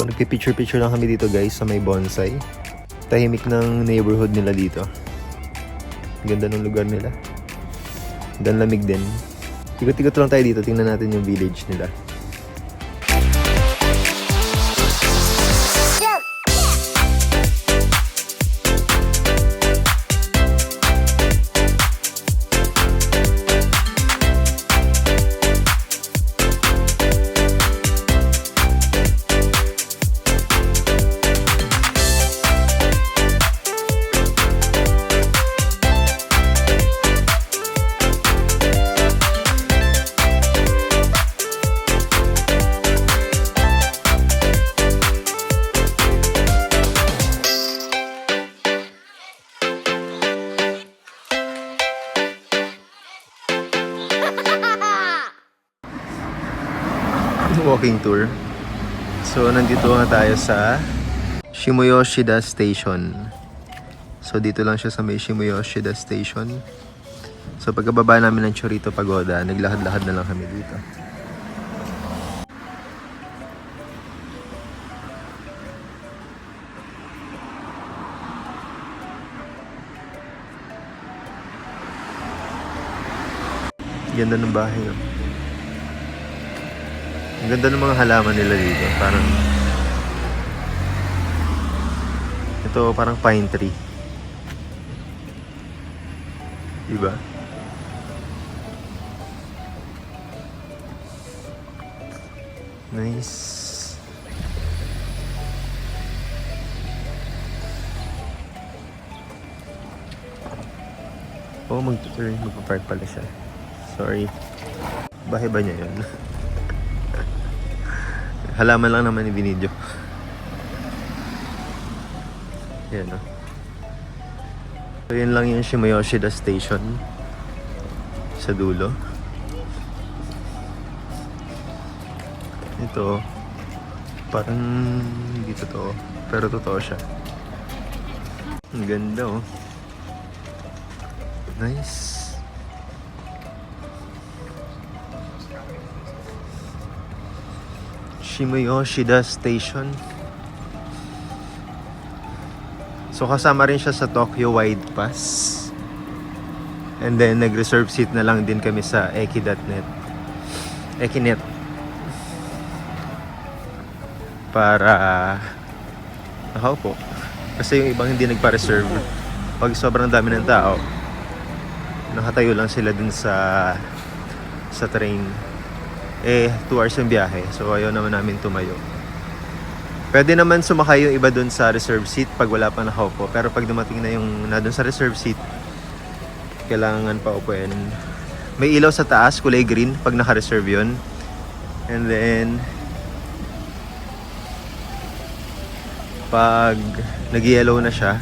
nagpipicture-picture lang kami dito guys sa may bonsai. Tahimik ng neighborhood nila dito. Ganda ng lugar nila. Dan lamig din. Ikot-ikot lang tayo dito. Tingnan natin yung village nila. Walking tour. So, nandito nga tayo sa Shimoyoshida Station. So, dito lang siya sa may Shimoyoshida Station. So, pagkababa namin ng Chorito Pagoda, naglakad-lakad na lang kami dito. Ganda ng bahay, oh. Ang ganda ng mga halaman nila dito. Parang ito parang pine tree. Diba? Nice. Oh, magpa-park pala siya. Sorry. Bahay ba niya yun? Halaman lang naman yung binidyo. Yan, no? So, yun lang yung Shimoyoshida Station sa dulo. Ito, parang hindi totoo, pero totoo siya. Ang ganda, oh. Nice. Shimoyoshida Station. So kasama rin siya sa Tokyo Wide Pass. And then nag-reserve seat na lang din kami sa Eki.net. Ekinet. Para nakaupo. Kasi yung ibang hindi nagpa-reserve. Pag sobrang dami ng tao, nakatayo lang sila dun sa train. 2 hours yung biyahe. So ayaw naman namin tumayo. Pwede naman sumakay yung iba dun sa reserve seat pag wala pa nakaupo. Pero pag dumating na yung na dun sa reserve seat, kailangan pa upuin. May ilaw sa taas, kulay green pag naka-reserve yun. And then pag nag-yellow na siya,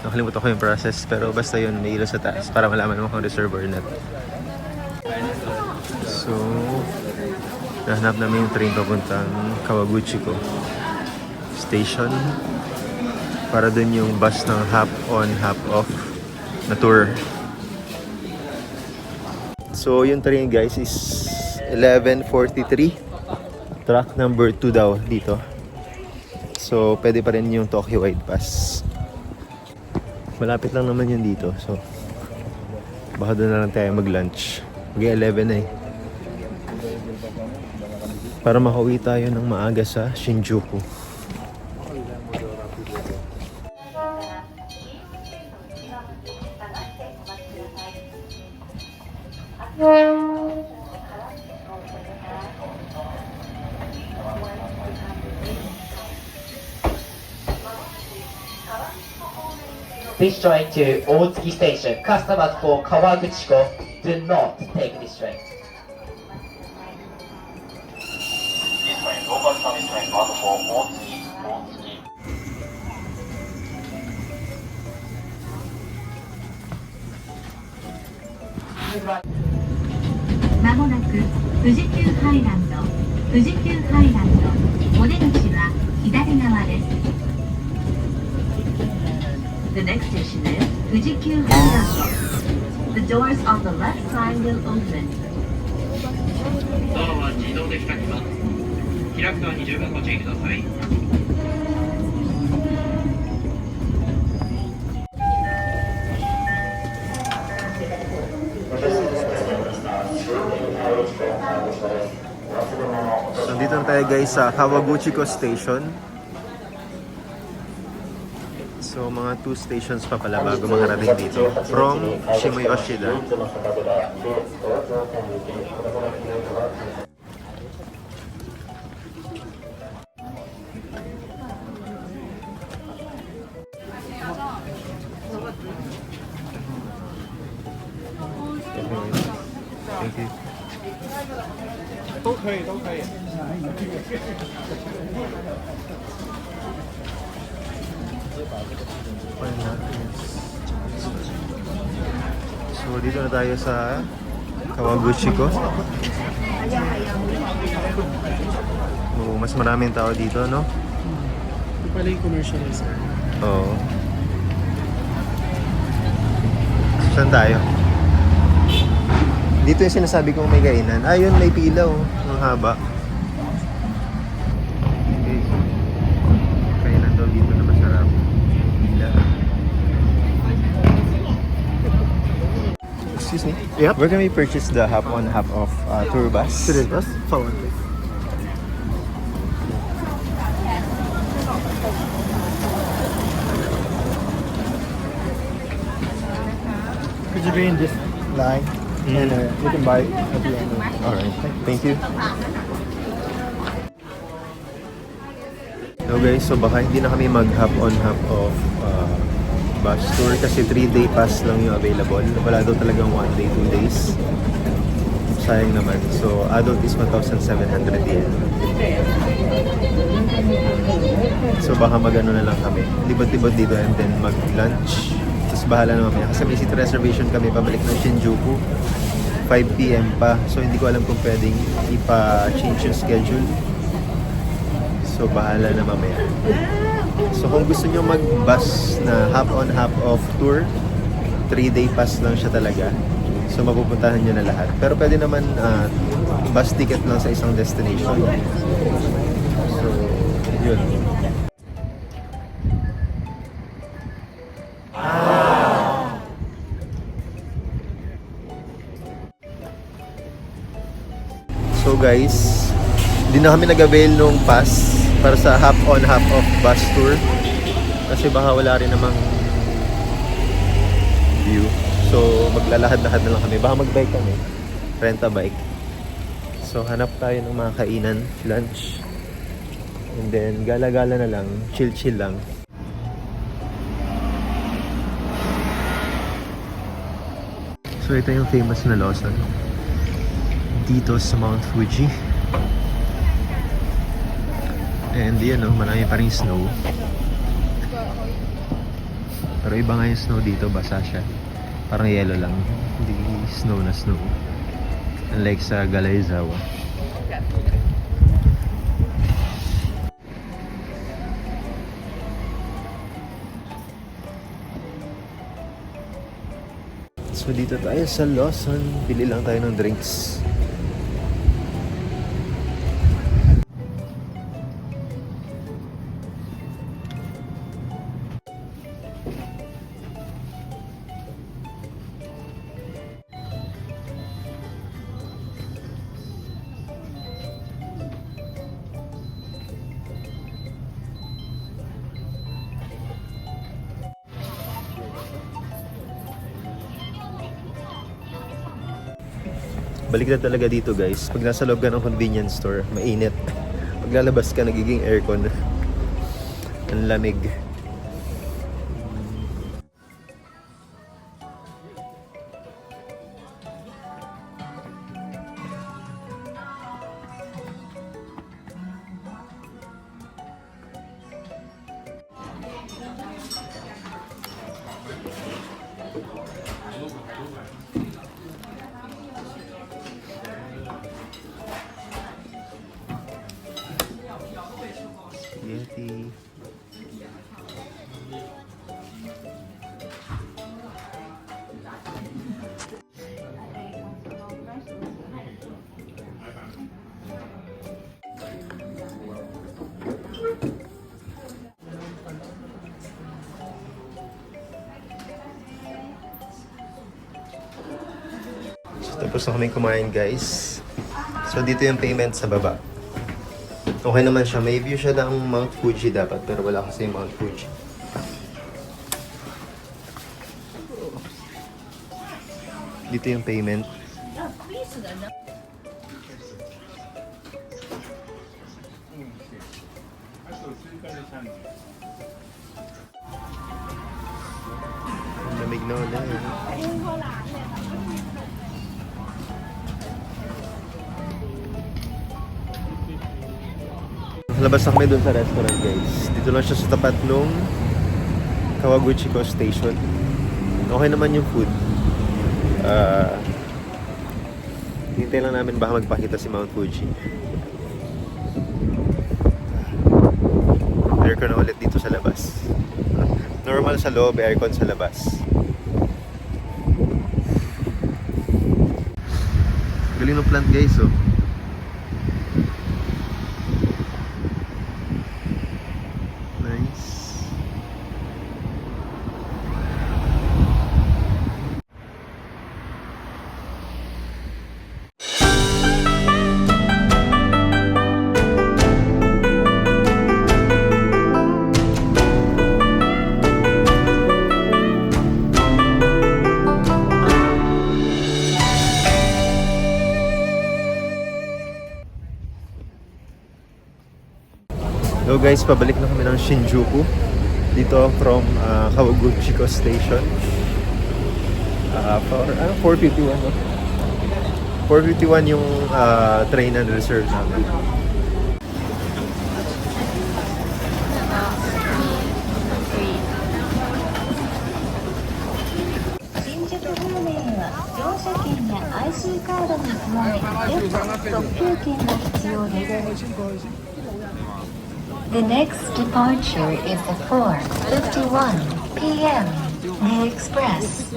nakalimutan ko yung process, pero basta yun, may ilaw sa taas para malaman mo kung reserve or not. So, nahanap namin yung train papuntang Kawaguchiko Station para dun yung bus ng half on, half off na tour. So, yung train guys is 11:43. Track number 2 daw dito. So, pwede pa rin yung Tokyo Wide Pass. Malapit lang naman yun dito. So, baka doon na lang tayo mag-lunch. Mag-11 na eh. Para makauwi tayo ng maaga sa Shinjuku. This train to Otsuki Station. Customers for Kawaguchiko do not take this train. This train, local service train, bound for Otsuki. まもなく富士急ハイランド、富士急ハイランド、お出口は左側です。The next station is 富士急ハイランド。The doors on the left side will open. ドアは自動で開きます。開くドアに十分ご注意ください。 So, dito na tayo guys sa Kawaguchiko Station. So, mga 2 stations pa pala bago makarating dito. From Shimoy Oshida. Thank you. 都可以，都可以。 So, dito na tayo sa Kawaguchiko. Oh, mas maraming tao dito, no? Ito pala yung commercializer. Oo. Saan tayo? Dito yung sinasabi kong may kainan. Ayun, may pila oh. Ang haba. Okay. Kainan daw dito na masarap. Pila. Excuse me? Yep. Where can we purchase the half on half off tour bus? Student bus? Follow me. Could you be in this line? And you can buy it at the end. Alright, thank you. So guys, so baka hindi na kami mag-hop on hop off bus tour kasi 3-day pass lang yung available. Wala daw talagang 1 day, 2 days. Sayang naman. So adult is 1,700 yen. So baka mag-ano na lang kami. Libot-libot dito and then mag-lunch. Tapos bahala na mamaya. Kasi may seat reservation kami pabalik ng Shinjuku. 5 PM pa. So hindi ko alam kung pwedeng ipa-change yung schedule. So bahala na mamaya. So kung gusto nyo mag-bus na half on half off tour, 3-day pass lang siya talaga. So mapupuntahan nyo na lahat. Pero pwede naman bus ticket lang sa isang destination. So yun. So guys, hindi na kami nag-avail nung pass para sa half on half off bus tour kasi baka wala rin namang view. So maglalahad-lahad na lang kami. Baka mag-bike kami. Rent a bike. So hanap tayo ng mga kainan, lunch. And then gala-gala na lang, chill-chill lang. So ito yung famous na Lawson dito sa Mount Fuji. And yun, marami pa rin snow. Pero iba nga yung snow dito, basa siya. Parang yellow lang, hindi snow na snow. Unlike sa Galaizawa. So dito tayo sa Lawson, bili lang tayo ng drinks. Balik na talaga dito guys. Pag nasa loob ka ng convenience store, mainit. Pag lalabas ka, nagiging aircon. Ang lamig. Spaghetti. Tapos na kami kumain, guys. So, dito yung payment sa baba. Okay naman siya. May view siya ng Mount Fuji dapat, pero wala kasi yung Mount Fuji. Dito yung payment. Ang lamig na ulit. Labas na kami dun sa restaurant, guys. Dito lang siya sa tapat nung Kawaguchiko Station. Okay naman yung food. Hintay lang namin baka magpakita si Mount Fuji. Aircon na ulit dito sa labas. Normal sa loob, aircon sa labas. Galing ng plant, guys, oh. Nice. So guys, pabalik na kami ng Shinjuku. Dito from Kawaguchiko Station. 4:51, no? 4:51 yung train na reserve namin. IC カードに加え特急券が必要です。The next departure is at 4:51 p.m. The Express.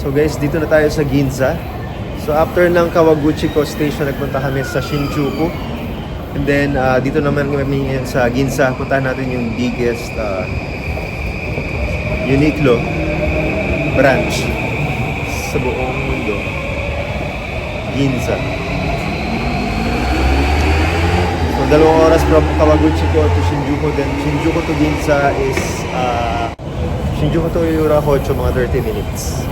So guys, dito na tayo sa Ginza. So after ng Kawaguchiko Station, nagpunta kami sa Shinjuku. And then dito naman kami ngayon sa Ginza. Puntahan natin yung biggest Uniqlo branch sa buong mundo. Ginza. So 2 oras from Kawaguchiko to Shinjuku. Then Shinjuku to Ginza is Shinjuku to Yurahocho, mga 30 minutes.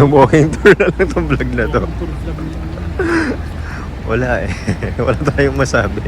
Walking tour na lang itong vlog na to. Wala eh. Wala tayong masabi.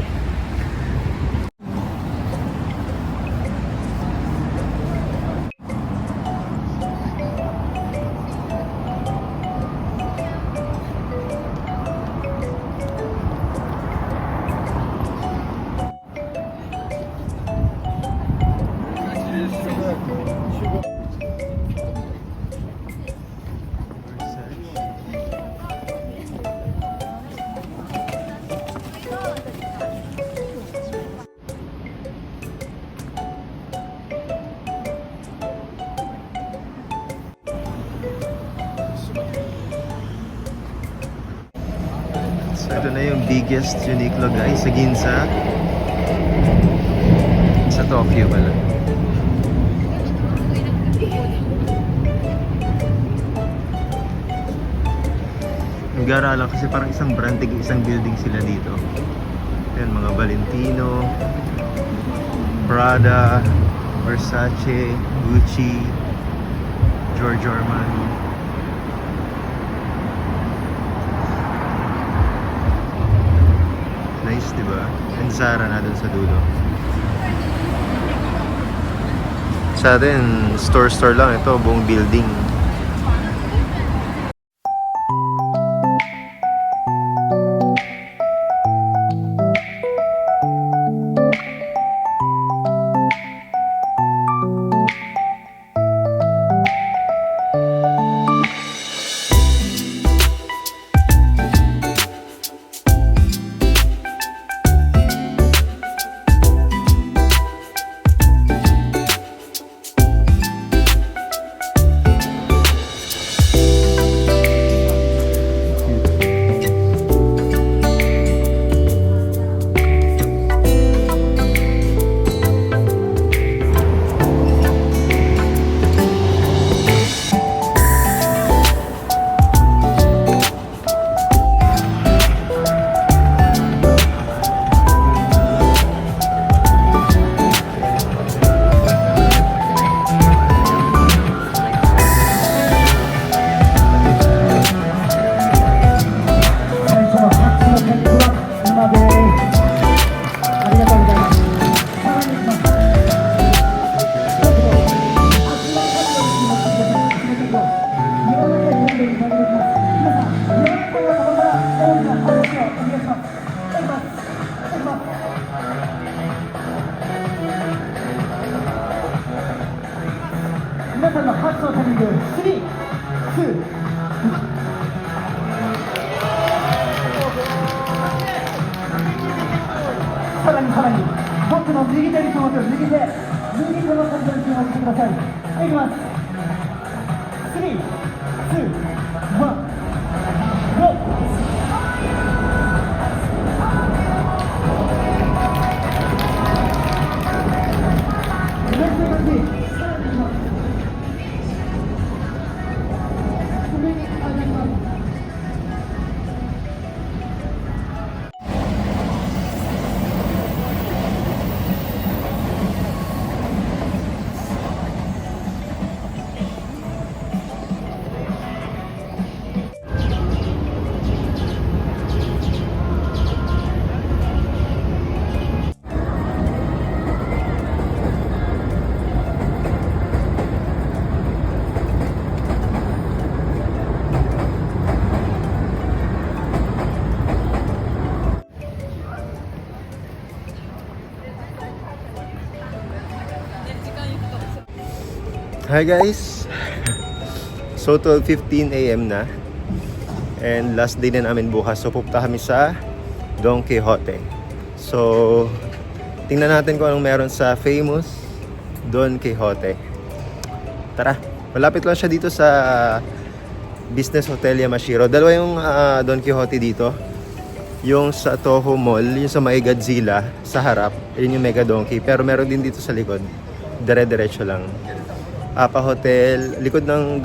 So ito na yung biggest Uniqlo guys sa Ginza. Sa Tokyo pala. Ang gara lang kasi parang isang brand, isang building sila dito. Yan, mga Valentino, Prada, Versace, Gucci, Giorgio Armani. Nice, di ba? And Zara na dun sa dulo. Sa atin, store lang ito, buong building. Hi guys! So 12:15 AM na and last day na namin bukas, so pupunta kami sa Don Quixote. So tingnan natin kung anong meron sa famous Don Quixote. Tara, malapit lang siya dito sa Business Hotel Yamashiro. Dalawa yung Don Quixote dito. Yung sa Toho Mall, yung sa may Godzilla sa harap, yun yung Mega Donkey. Pero meron din dito sa likod, dire-diretso lang. Apa Hotel, likod ng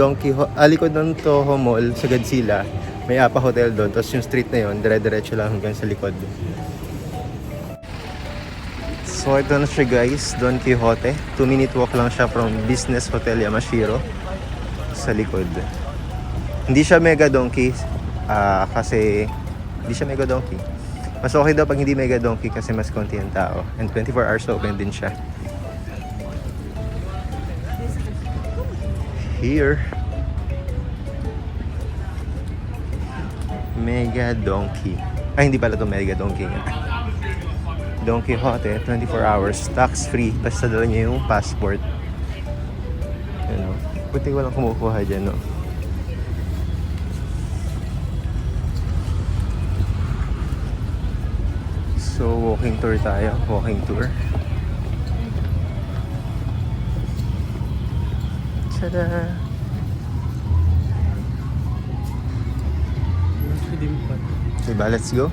likod ng Toho Mall sa Godzilla, may Apa Hotel doon. Tapos yung street na yun, dire-diretso lang hanggang sa likod. So ito na siya guys, Don Quixote. 2-minute walk lang siya from Business Hotel Yamashiro sa likod. Hindi siya Mega Donkey kasi hindi siya Mega Donkey. Mas okay daw pag hindi Mega Donkey kasi mas konti ang tao. And 24 hours open din siya. Here, Mega Donkey. Ay, hindi pala ito Mega Donkey nga. Don Quixote, 24 hours, tax-free. Basta dala niya yung passport. Ano, buti walang kumukuha dyan, no? So, walking tour tayo. Walking tour. Tada! Diba, let's go.